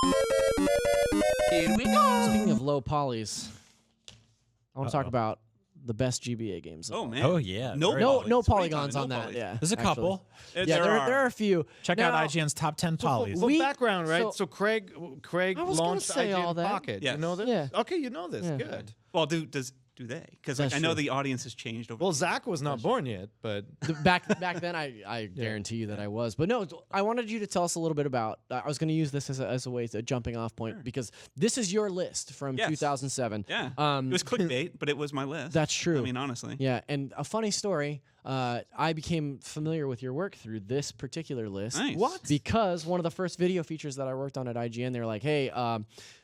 Here we go. Speaking of low polys, I want to talk about the best GBA games. Oh man. Oh yeah. No, very No, polys. no What are you polygons talking- on no that. polys. Yeah, There's a actually. couple. Yeah, There there are a few. Check Now, out IGN's top 10 polys. For We- background, right? so- So, Craig I was gonna launched say IGN all that. Pocket. Yes. You know this? Yeah. Okay, you know this. Yeah. Good. Well, do they? Because That's I know true. the audience has changed over. Well, Zach was not born yet, but back then, I guarantee you that I was. But no, I wanted you to tell us a little bit about. I was going to use this as a way, a jumping off point, because this is your list from Yes. 2007. Yeah. It was clickbait, but it was my list. That's true. I mean, honestly. Yeah, and a funny story. I became familiar with your work through this particular list. Nice. What? Because one of the first video features that I worked on at IGN, they were like, "Hey,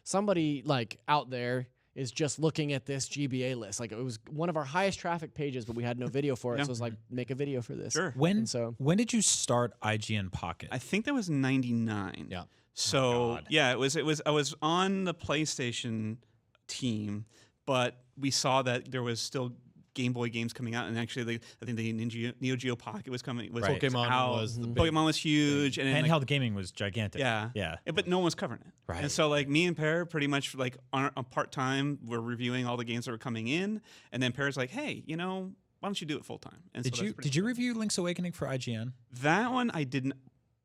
somebody like out there is just looking at this GBA list. Like it was one of our highest traffic pages, but we had no video for it. Yeah. So it was like, make a video for this." Sure. When And so- when did you start IGN Pocket? I think that was 99. Yeah. So God. yeah, it was. I was on the PlayStation team, but we saw that there was still Game Boy games coming out, and actually, I think the Neo Geo Pocket was coming. Was Right. Pokemon out. was the big Pokemon was huge, and then, Handheld gaming was gigantic. yeah, Yeah. But no one was covering it. Right. And so like me and Pear pretty much like on part time, we're reviewing all the games that were coming in, and then Pear's like, "Hey, why don't you do it full time?" And so Did you review Link's Awakening for IGN? that one? I didn't.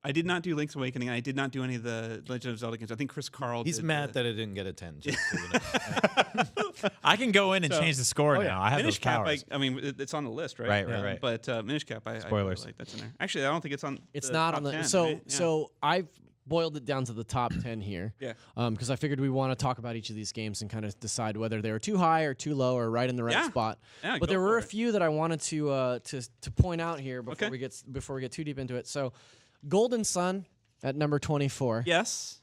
I did not do Link's Awakening. I did not do any of the Legend of Zelda games. I think Chris Carl. He's did mad the, that it didn't get a 10. Just so you know. I can go in and change the score now. I have Minish those Cap. powers. I mean, it's on the list, right? Right, right. But Minish Cap, I Spoilers. really like that's in there. Actually, I don't think it's on. It's the not top on the 10, so right? Yeah. so I've boiled it down to the top 10 here. Yeah. Because I figured we want to talk about each of these games and kind of decide whether they were too high or too low or right in the right Yeah. spot. Yeah, but go there were for a it. few that I wanted to point out here before Okay. we get too deep into it. So, Golden Sun at number 24. Yes.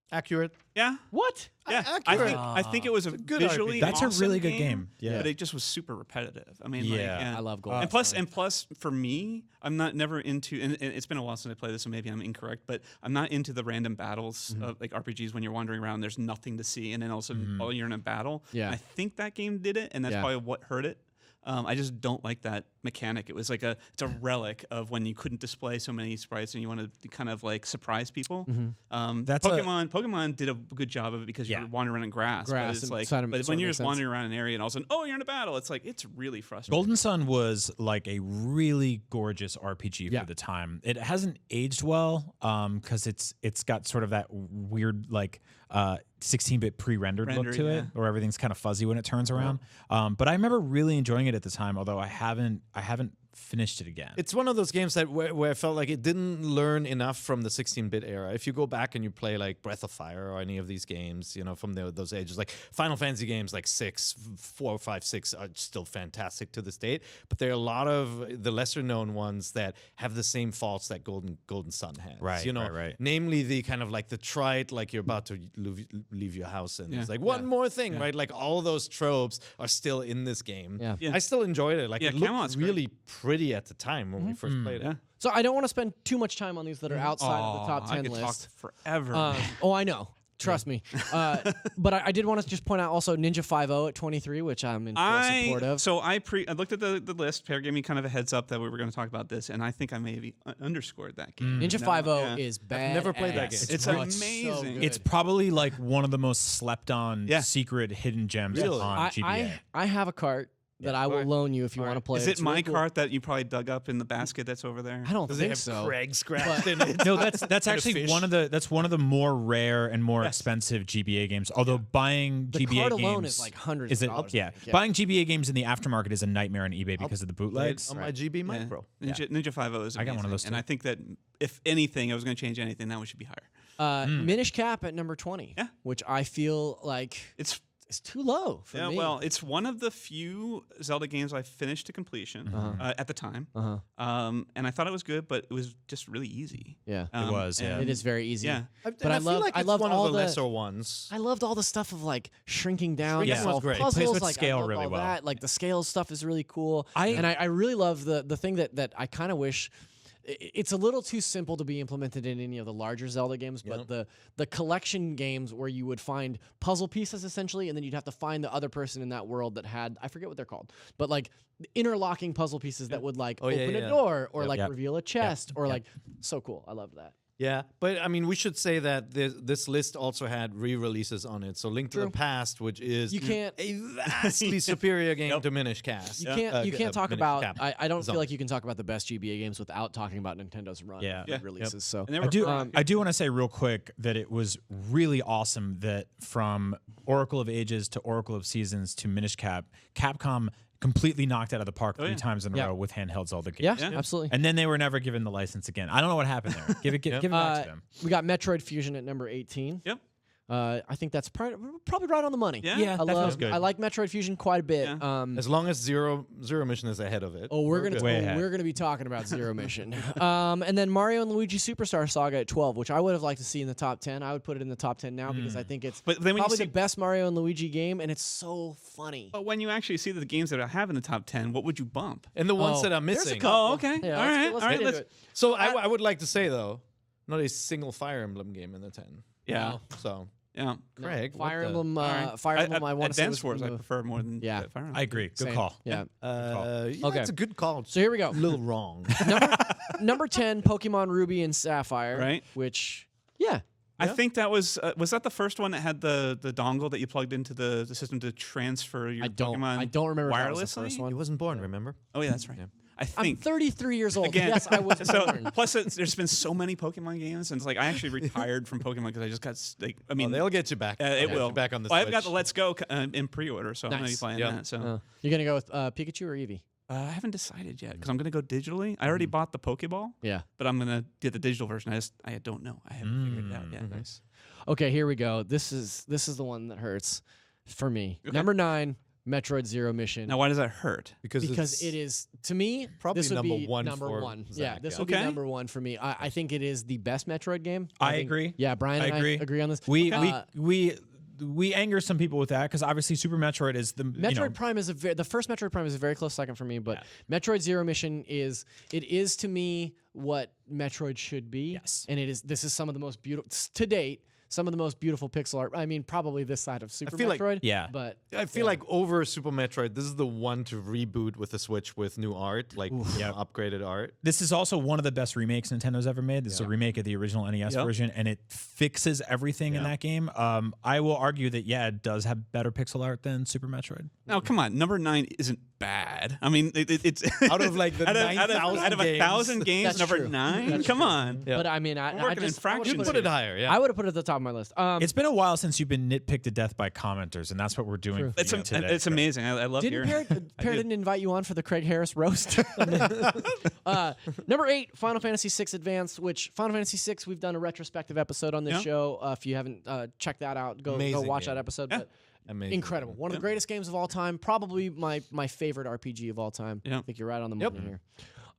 Accurate. Yeah. What? Yeah. Accurate. I think it was a good visually RPG. That's a awesome really good game. Yeah. But it just was super repetitive. I mean, Yeah. I love Golden And plus, Sun. for me, I'm never into, and it's been a while since I played this, so maybe I'm incorrect, but I'm not into the random battles of like RPGs when you're wandering around, there's nothing to see, and then all of a sudden, oh, you're in a battle. Yeah. I think that game did it, and that's Yeah. probably what hurt it. I just don't like that mechanic. It was like it's a relic of when you couldn't display so many sprites and you want to kind of like surprise people. That's Pokemon did a good job of it because Yeah. you're wandering around in grass. Grass but it's and like, sort of- but sort when of you're makes just sense. wandering around an area and all of a sudden, oh, you're in a battle. It's like it's really frustrating. Golden Sun was like a really gorgeous RPG Yeah. for the time. It hasn't aged well because it's got sort of that weird like 16-bit pre-rendered look Rendered, to it, yeah. where everything's kind of fuzzy when it turns around. But I remember really enjoying it at the time, although I haven't finished it again. It's one of those games that where I felt like it didn't learn enough from the 16-bit era. If you go back and you play like Breath of Fire or any of these games, from those ages, like Final Fantasy games like 4, 5, 6 are still fantastic to this date. But there are a lot of the lesser-known ones that have the same faults that Golden Sun has. Right, right. Namely the kind of like the trite, like you're about to leave your house and Yeah. it's like one more thing, right? Like all those tropes are still in this game. Yeah. Yeah. I still enjoyed it. Like Yeah, it looked Camelot's great. really pretty at the time when we first played it. Yeah. So I don't want to spend too much time on these that are outside of the top 10 I could list. talk forever. Oh, I know. Trust me. But I did want to just point out also Ninja 5.0 at 23, which I'm in full support of. So I looked at the list. Pear gave me kind of a heads up that we were going to talk about this, and I think I maybe underscored that game. Ninja No, 5.0 yeah. is bad. never played that game. It's so amazing. good. It's probably like one of the most slept on Yeah. secret hidden gems Really? on GBA. I have a cart that I will loan you if you want to play. Is it It's my really cool. cart that you probably dug up in the basket that's over there? I don't Does it think have so. Craig scratched in it? No, that's And a actually fish. one of the more rare and more expensive GBA games. Although buying The GBA cart games alone is like hundreds is of it, dollars. yeah. I think, Buying GBA games in the aftermarket is a nightmare on eBay because of the bootlegs. on my GB Micro. Ninja 5.0 is amazing. I got one of those and too. I think that if anything, I was going to change anything, that one should be higher. Minish Cap at number 20, Yeah. which I feel like It's is too low for me. well, it's one of the few Zelda games I finished to completion at the time, and I thought it was good, but it was just really easy. yeah, It was, yeah. and- it is very easy. Yeah. But And I feel love like I it's love one all of the the lesser ones. I loved all the stuff of like shrinking down, Shrinking to was solve great. It puzzles. plays with like, scale I loved really all well. that. Like the scale stuff is really cool. I really love the thing that I kind of wish. It's a little too simple to be implemented in any of the larger Zelda games, but the collection games where you would find puzzle pieces essentially, and then you'd have to find the other person in that world that had, I forget what they're called, but like interlocking puzzle pieces that would like open a door or like Yep. reveal a chest or like so cool. I loved that. Yeah, but I mean, we should say that this list also had re-releases on it. So Link to the Past, which is You can't- a vastly superior game to Minish Cast. You can't talk Minish about. Cap. I don't Zone. feel like you can talk about the best GBA games without talking about Nintendo's run Yeah. of Yeah. releases. So And they I were do. fun. I do want to say real quick that it was really awesome that from Oracle of Ages to Oracle of Seasons to Minish Cap, Capcom completely knocked out of the park 3 times in a row with handheld Zelda games. yeah, absolutely. And then they were never given the license again. I don't know what happened there. Give it back to them. We got Metroid Fusion at number 18. Yep. I think that's probably right on the money. Yeah. Yeah, I that feels good. I like Metroid Fusion quite a bit. Yeah. As long as Zero Mission is ahead of it. We're good. gonna be talking about Zero Mission, and then Mario and Luigi Superstar Saga at 12, which I would have liked to see in the top 10. I would put it in the top 10 now because I think it's But then when you probably see- the best Mario and Luigi game, and it's so funny. But when you actually see the games that I have in the top 10, what would you bump? And the ones Oh, that are there's a missing. couple. Oh, okay. Yeah, all right. let's all right. get into it. So I would like to say though, not a single Fire Emblem game in the 10. Yeah. So Yeah. Craig, what Fire the- Emblem. All right. Fire Emblem. I want to say Advance was Wars I prefer more than Yeah. Fire Emblem. I agree. Good Same. call. Yeah. yeah, Okay. it's a good call. So here we go. A little wrong. Number 10, Pokemon Ruby and Sapphire. Right. Which, yeah. I think that was that the first one that had the dongle that you plugged into the system to transfer your I don't remember if that was the wirelessly? first He one. wasn't born, remember? Oh yeah, that's right. I I'm think 33 years old. Again, Yes, I was so born. plus there's been so many Pokemon games, and it's like I actually retired from Pokemon because I just got like I mean They'll get you back. it will back on the. Well, I've got Switch. the Let's Go in pre-order, so I'm gonna be Nice. playing Yep. that. So You're gonna go with Pikachu or Eevee? I haven't decided yet because I'm gonna go digitally. I already bought the Pokeball, Yeah. but I'm gonna get the digital version. I don't know. I haven't figured it out yet. Nice. Okay, here we go. This is the one that hurts for me. Okay. Number 9, Metroid Zero Mission. Now, why does that hurt? because it's it is, to me, probably this would number be one number for 1. Zach, Yeah, this yeah. would be Okay. number 1 for me. I think it is the best Metroid game. I think- agree. Yeah, Brian and I agree. on this. We Uh, we anger some people with that because obviously Super Metroid is the Metroid Prime is the first Metroid Prime is a very close second for me, but Metroid Zero Mission is to me what Metroid should be. Yes. And this is some of the most beautiful to date. Some of the most beautiful pixel art. I mean, probably this side of Super feel like- Metroid. Yeah. But I feel like over Super Metroid, this is the one to reboot with the Switch with new art, like upgraded art. This is also one of the best remakes Nintendo's ever made. This is a remake of the original NES version, and it fixes everything in that game. I will argue that it does have better pixel art than Super Metroid. Now, come on, number 9 isn't bad. I mean, it's Out of like the out of 9,000 1,000 games, That's number true. 9. Come on. But I mean, I working in just fractions You'd put it higher, yeah. I would have put it at the top of my list. It's been a while since you've been nitpicked to death by commenters, and that's what we're doing. For It's you today. it's amazing. I love Didn't hearing. Pear didn't invite you on for the Craig Harris roast? Number 8, Final Fantasy VI Advance, which Final Fantasy VI, we've done a retrospective episode on this Yeah. show. If you haven't checked that out, go Amazing watch game. that episode. Yeah. But Amazing. incredible. One of the greatest games of all time. Probably my favorite RPG of all time. Yeah. I think you're right on the money here.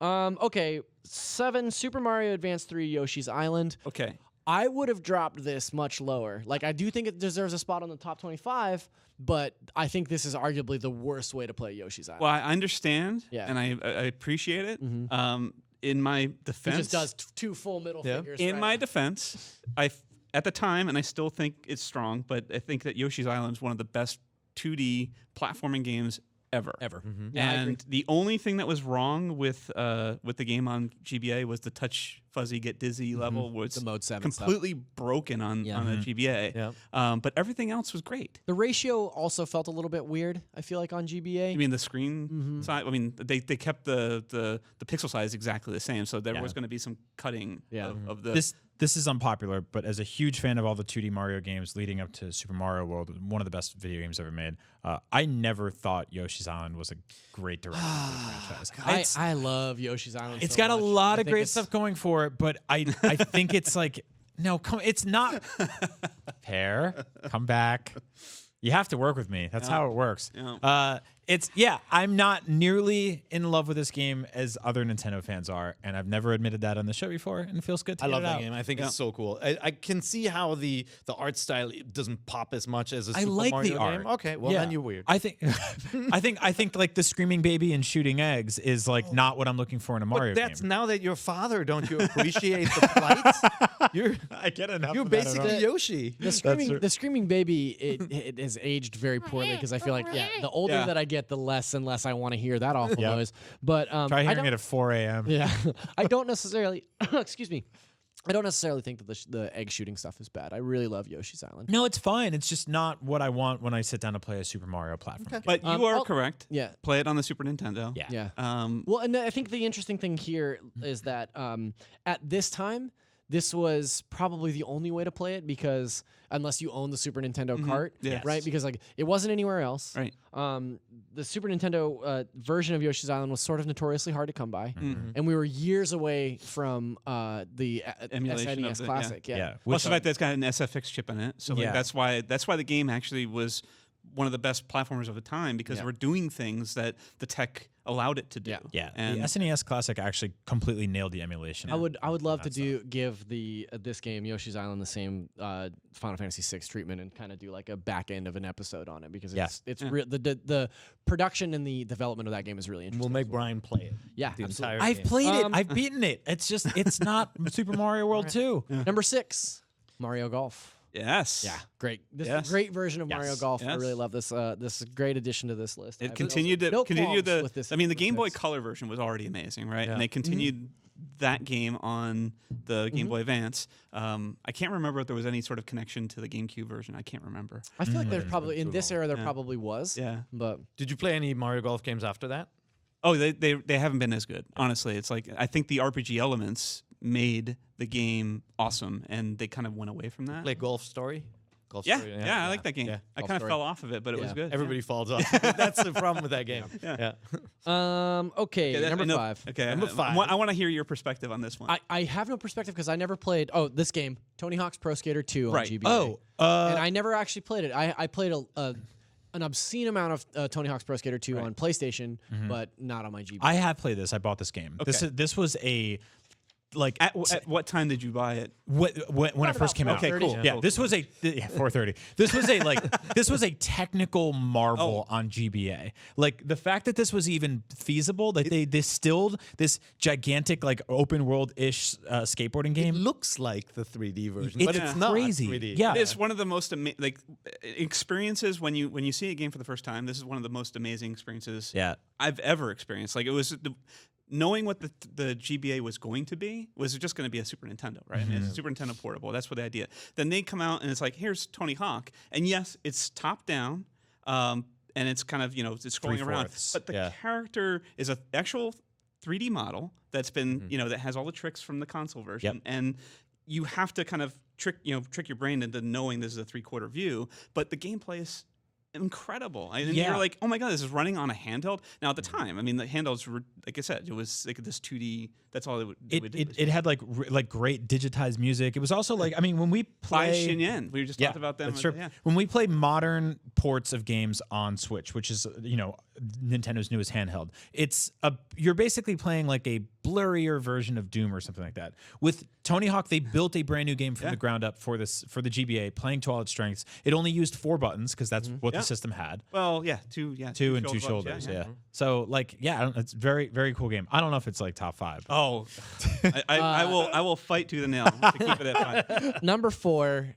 Okay, 7, Super Mario Advance 3 Yoshi's Island. Okay. I would have dropped this much lower. Like, I do think it deserves a spot on the top 25, but I think this is arguably the worst way to play Yoshi's Island. Well, I understand, Yeah. and I appreciate it. In my defense, It just does two full middle fingers. in right my now. defense, at the time, and I still think it's strong, but I think that Yoshi's Island is one of the best 2D platforming games ever. Yeah, I agree. And the only thing that was wrong with the game on GBA was the touch fuzzy get dizzy level was The Mode 7 stuff. completely broken on the GBA. Yeah. But everything else was great. The ratio also felt a little bit weird, I feel like, on GBA. I mean, the screen size. I mean, they kept the pixel size exactly the same, so there was going to be some cutting of the. This is unpopular, but as a huge fan of all the 2D Mario games leading up to Super Mario World, one of the best video games ever made, I never thought Yoshi's Island was a great direction for the franchise. I love Yoshi's Island. It's so got a much. lot I of think great it's- stuff going for it, but I think it's like, no, it's not. Pear, come back. You have to work with me. That's how it works. I'm not nearly in love with this game as other Nintendo fans are, and I've never admitted that on the show before, and it feels good to I get love it that out. game. I think it's so cool. I can see how the art style doesn't pop as much as a I Super like Mario the art. game. Okay, well Yeah. then you're weird. I think, I think like the screaming baby and shooting eggs is like not what I'm looking for in a Mario But that's game. now that you're father, don't you appreciate the plight? You're I get enough. you're basically Yoshi. The screaming baby, it has aged very poorly because I feel like the older that I get, the less and less I want to hear that awful noise. But Try I hearing don't- it at 4 a.m. Yeah, I don't necessarily. Excuse me. I don't necessarily think that the egg shooting stuff is bad. I really love Yoshi's Island. No, it's fine. It's just not what I want when I sit down to play a Super Mario platform game. But you are correct. Yeah. Play it on the Super Nintendo. Yeah. Yeah. Well, and I think the interesting thing here is that at this time, this was probably the only way to play it because unless you own the Super Nintendo Kart, Yes. right? Because like it wasn't anywhere else. Right. The Super Nintendo version of Yoshi's Island was sort of notoriously hard to come by, and we were years away from the Emulation of SNES the- Classic. Yeah. Yeah. Plus the fact that it's got an SFX chip in it, so like, Yeah. that's why the game actually was one of the best platformers of the time because we're doing things that the tech allowed it to do. Yeah. Yeah, And the SNES Classic actually completely nailed the emulation. I would love to give this game Yoshi's Island the same Final Fantasy VI treatment and kind of do like a back end of an episode on it because the production and the development of that game is really interesting. We'll make Brian play it. Yeah, the absolutely. entire I've game. played it. I've beaten it. It's just it's not Super Mario World 2. Number 6, Mario Golf. Yes. Yeah, great. This is Yes. a great version of Mario Yes. Golf. I Yes. really love this. This is a great addition to this list. I It have continued no qualms the. with this. I mean, the with Game Boy this. Color version was already amazing, right? Yeah. And they continued that game on the Game Boy Advance. I can't remember if there was any sort of connection to the GameCube version. I can't remember. I feel like there's probably in this era there Yeah. probably was. Yeah. But Did you play any Mario Golf games after that? Oh, they haven't been as good. Honestly, it's like I think the RPG elements made the game awesome, and they kind of went away from that. Play Golf Story? Golf Yeah, Story, yeah, I like that game. Yeah. I Golf kind of Story. fell off of it, but it was Yeah. good. Everybody falls off. That's the problem with that game. Yeah. okay, Okay, number no, 5. Okay, Number I 5. want to hear your perspective on this one. I have no perspective because I never played. Oh, this game, Tony Hawk's Pro Skater 2 on Right. GBA. Oh, and I never actually played it. I played an obscene amount of Tony Hawk's Pro Skater 2 on PlayStation, but not on my GBA. I have played this. I bought this game. Okay. This was a like at what time did you buy it? when it first came out. Okay, cool. Yeah, Cool, this was a 4:30. This was a this was a technical marvel on GBA. Like the fact that this was even feasible, that they distilled this gigantic like open world ish skateboarding It game. looks like the 3D version, It's but it's not crazy. 3D. Yeah. It's one of the most experiences when you see a game for the first time. This is one of the most amazing experiences Yeah. I've ever experienced. Like it was knowing what the GBA was going to be was just going to be a Super Nintendo, right? I mean, it's a Super Nintendo portable. That's what the idea. Then they come out and it's like, here's Tony Hawk, and yes, it's top down, and it's kind of it's scrolling around, 3/4. but the Yeah. character is a actual 3D model that's been that has all the tricks from the console version, Yep. and you have to kind of trick your brain into knowing this is a 3/4 view, but the gameplay is incredible. And Yeah. you're like, oh my god, this is running on a handheld. Now at the time, I mean, the handhelds were, like I said, it was like this 2D. That's all they would do. It had like great digitized music. It was also like when we By play Shinyan. We just talked about them. That's true. Yeah. When we play modern ports of games on Switch, which is Nintendo's newest handheld, you're basically playing like a blurrier version of Doom or something like that. With Tony Hawk, they built a brand new game from the ground up for the GBA, playing to all its strengths. It only used 4 buttons because that's what the system had. Well, yeah, two and two shoulders. Yeah. So it's very very cool game. I don't know if it's like top 5. Oh, I will fight tooth and nail to keep it at 5. Number 4,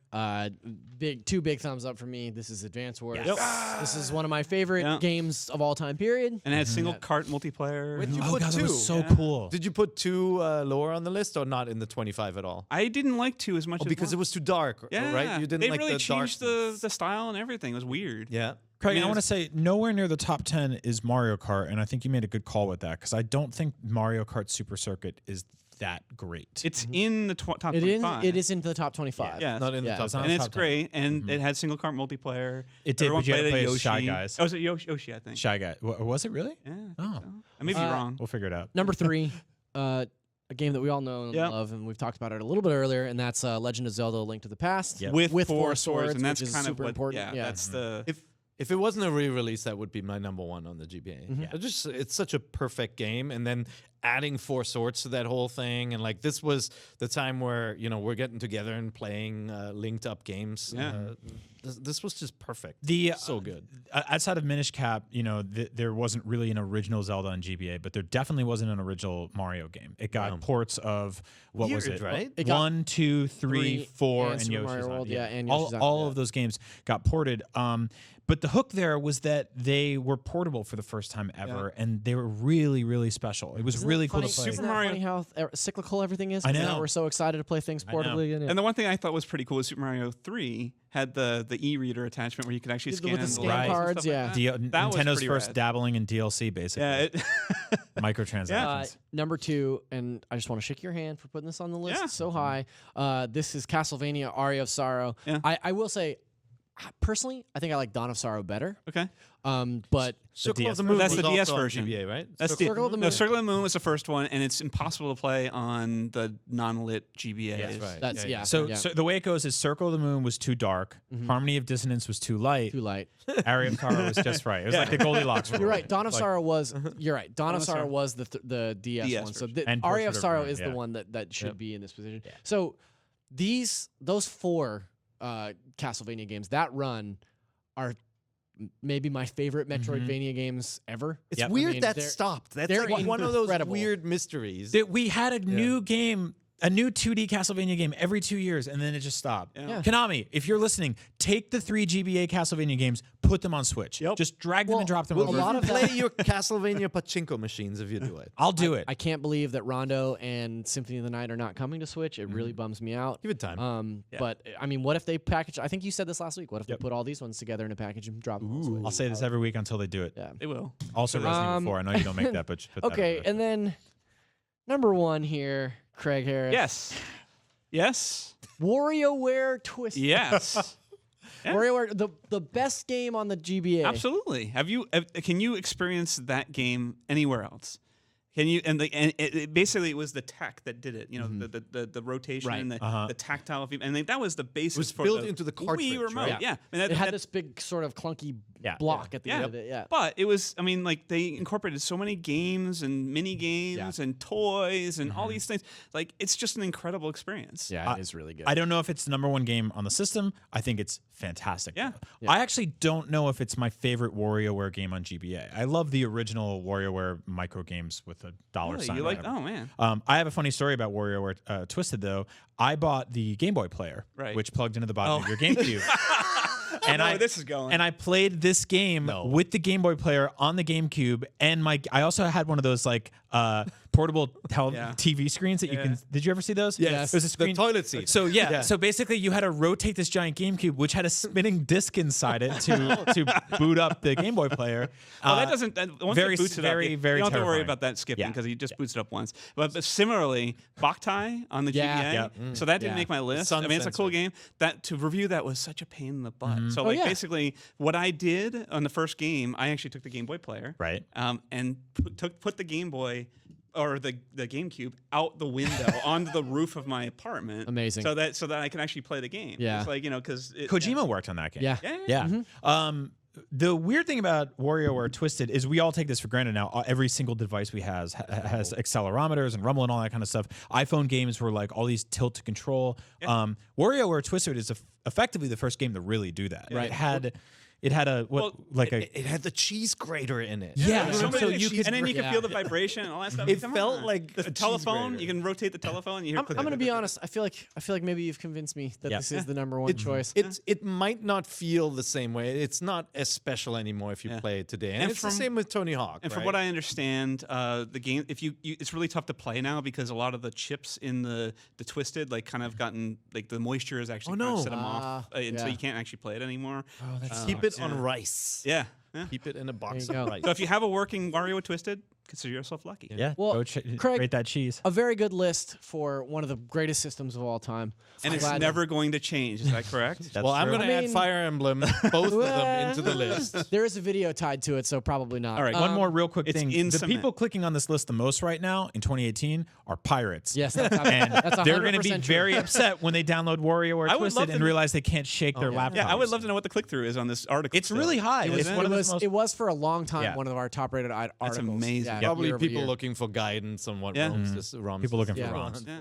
two big thumbs up for me. This is Advance Wars. Yes. This is one of my favorite games of all time. Period. And it had single cart multiplayer. Where'd you Oh put god, 2? that was so cool. Did you put 2 lower on the list or not in the 25 at all? I didn't like 2 as much as Because 1. it was too dark, yeah, right? You didn't they like really the changed darkness. the style and everything. It was weird. Yeah. Craig, mean, I want to it's- say nowhere near the top 10 is Mario Kart, and I think you made a good call with that because I don't think Mario Kart Super Circuit is that great. It's in the top It is. 25. It is in the top 25. Yeah. Not in the Yeah, top it's 10. And it's top 10. great, and it had single cart multiplayer. It did, Everyone but you had to played play as as Shy Yoshi. Guys. Oh, was it Yoshi? I think. Shy Guy. Was it really? Yeah. I Oh. think so. I may be wrong. We'll figure it out. Number 3, a game that we all know and Yeah. love, and we've talked about it a little bit earlier, and that's Legend of Zelda: A Link to the Past. Yep. With 4 4 swords, and that's which is kind of super what. important. Yeah, that's the. If it wasn't a re-release, that would be my number 1 on the GBA. It's such a perfect game, and then adding 4 swords to that whole thing, and like this was the time where we're getting together and playing linked up games. Yeah. This was just perfect. So good. Outside of Minish Cap, there wasn't really an original Zelda on GBA, but there definitely wasn't an original Mario game. It got ports of what was Weird, it? right? It got 1, 2, 3, 4, and Super Yoshi's Mario Island. World, yeah, and all Yoshi's Island, all yeah. of those games got ported. But the hook there was that they were portable for the first time ever, and they were really, really special. It was Isn't really cool to funny, play. Isn't that funny how cyclical everything is? I 'Cause know. now we're so excited to play things portably again. And the one thing I thought was pretty cool was Super Mario 3 had the e-reader attachment where you could actually scan With the the scan levels and cards, stuff like yeah. that. That was Nintendo's pretty first rad. dabbling in DLC, basically. Yeah, it, Microtransactions. Number 2, and I just want to shake your hand for putting this on the list Yeah. so high. This is Castlevania Aria of Sorrow. Yeah. I will say, personally, I think I like Dawn of Sorrow better. okay. But Circle of DS the Moon That's was the DS also on version. GBA, right? That's Circle of the No, Moon. Circle of the Moon was the first one, and it's impossible to play on the non-lit GBA. Yes, right. that's Yeah, So, yeah. so the way it goes is Circle of the Moon was too dark, Harmony of Dissonance was too light, Too light. Aria of Sorrow was just right. It was like the Goldilocks rule. You're right. Dawn of Sorrow was. You're right. Dawn of of Sorrow Sorrow. was the DS, DS one. So version. And Aria of Portrait of Sorrow Ruin, is the yeah. one that should be in this position. Yeah. So those 4 Castlevania games that run are maybe my favorite Metroidvania games ever. It's Yep. weird I mean, that they're- stopped. That's they're like one of those incredible. weird mysteries. That we had a new game, a new 2D Castlevania game every 2 years, and then it just stopped. Yeah. Konami, if you're listening, take the 3 GBA Castlevania games, put them on Switch. Yep. Just drag them Well, and drop them well, over. a lot of play that- your Castlevania pachinko machines if you do it. I'll do it. I can't believe that Rondo and Symphony of the Night are not coming to Switch. It really bums me out. Give it time. But I mean, what if they package? I think you said this last week. What if they put all these ones together in a package and drop them on Switch? I'll say this every week until they do it. Yeah. They will. Also, Resident Evil 4. I know you don't make that, but put that Okay, over there. and then number 1 here, Craig Harris. Yes. Yes. WarioWare Twisted. Yes. Yeah. WarioWare, the best game on the GBA. Absolutely. Have you? Can you experience that game anywhere else? Can you? And basically it was the tech that did it. You know, the rotation Right. and the tactile. And that was the basis was for built the into the Wii cartridge, remote. right? Yeah. I mean, It had this big sort of clunky Yeah. block at the end Yeah. of it. Yeah. But it was, I mean, like they incorporated so many games and mini games and toys and all these things. Like it's just an incredible experience. Yeah, it is really good. I don't know if it's the number 1 game on the system. I think it's fantastic. Yeah. though. I actually don't know if it's my favorite WarioWare game on GBA. I love the original WarioWare micro games with a dollar Really? sign. You or like? whatever. Oh man. I have a funny story about WarioWare Twisted, though. I bought the Game Boy player, Right. which plugged into the bottom of your GameCube. And know where this is going. And I played this game with the Game Boy player on the GameCube, and I also had one of those like portable TV screens that you can. Did you ever see those? Yes. It was a screen. The toilet seat. So so basically you had to rotate this giant GameCube, which had a spinning disc inside it to boot up the Game Boy player. Well, that doesn't. Once very, it boots it very, up, very you don't have to worry terrifying. about that skipping Yeah. because he just boots it up once. But similarly, Boktai on the Yeah. GBA. Yep. So that didn't Yeah. make my list. sun I mean, it's a cool sensor. game. That to review that was such a pain in the butt. So Oh, like yeah. basically, what I did on the first game, I actually took the Game Boy player, Right. and put the Game Boy. Or the GameCube out the window onto the roof of my apartment. Amazing. So that I can actually play the game. Yeah. It's like because Kojima worked on that game. Yeah. Yeah. The weird thing about WarioWare Twisted is we all take this for granted now. Every single device we has accelerometers and rumble and all that kind of stuff. iPhone games were like all these tilt to control. WarioWare Twisted is effectively the first game to really do that. Right. It had a It had the cheese grater in it. Yeah, There's so many you cheese- could- and then you can Yeah. feel the vibration and all that stuff. It Come felt on. like the a telephone. cheese You can rotate the telephone. And you hear I'm going to be honest. I feel like maybe you've convinced me that Yeah. this is the number 1 choice. It might not feel the same way. It's not as special anymore if you play it today. And, And it's from- the same with Tony Hawk. And from what I understand, the game, if you, it's really tough to play now because a lot of the chips in the Twisted like kind of gotten like the moisture is actually kind of set them off, and so yeah. you can't actually play it anymore. keep it on rice. Yeah. Keep it in a box There you of go. rice. So if you have a working Wario Twisted, consider yourself lucky. Yeah. Well, Go Craig- rate that cheese. A very good list for one of the greatest systems of all time. And I'm it's glad- never going to change. Is that correct? That's Well, I'm true. going to I add mean- Fire Emblem, both of them, into the list. There is a video tied to it, so probably not. All right, One more real quick it's thing. in The cement. people clicking on this list the most right now in 2018 are pirates. Yes, that's And that's they're going to be 100% true. very upset when they download WarioWare I would Twisted love and to- realize they can't shake their laptops. Yeah, I would love to know what the click through is on this article. It's really high. Is It's it? one of the most. It was for a long time Yeah. one of our top rated articles. amazing. Yeah, Yep. Probably year over people year. looking for guidance on what Yeah. ROMs this ROMs People looking for Yeah. ROMs. Yeah.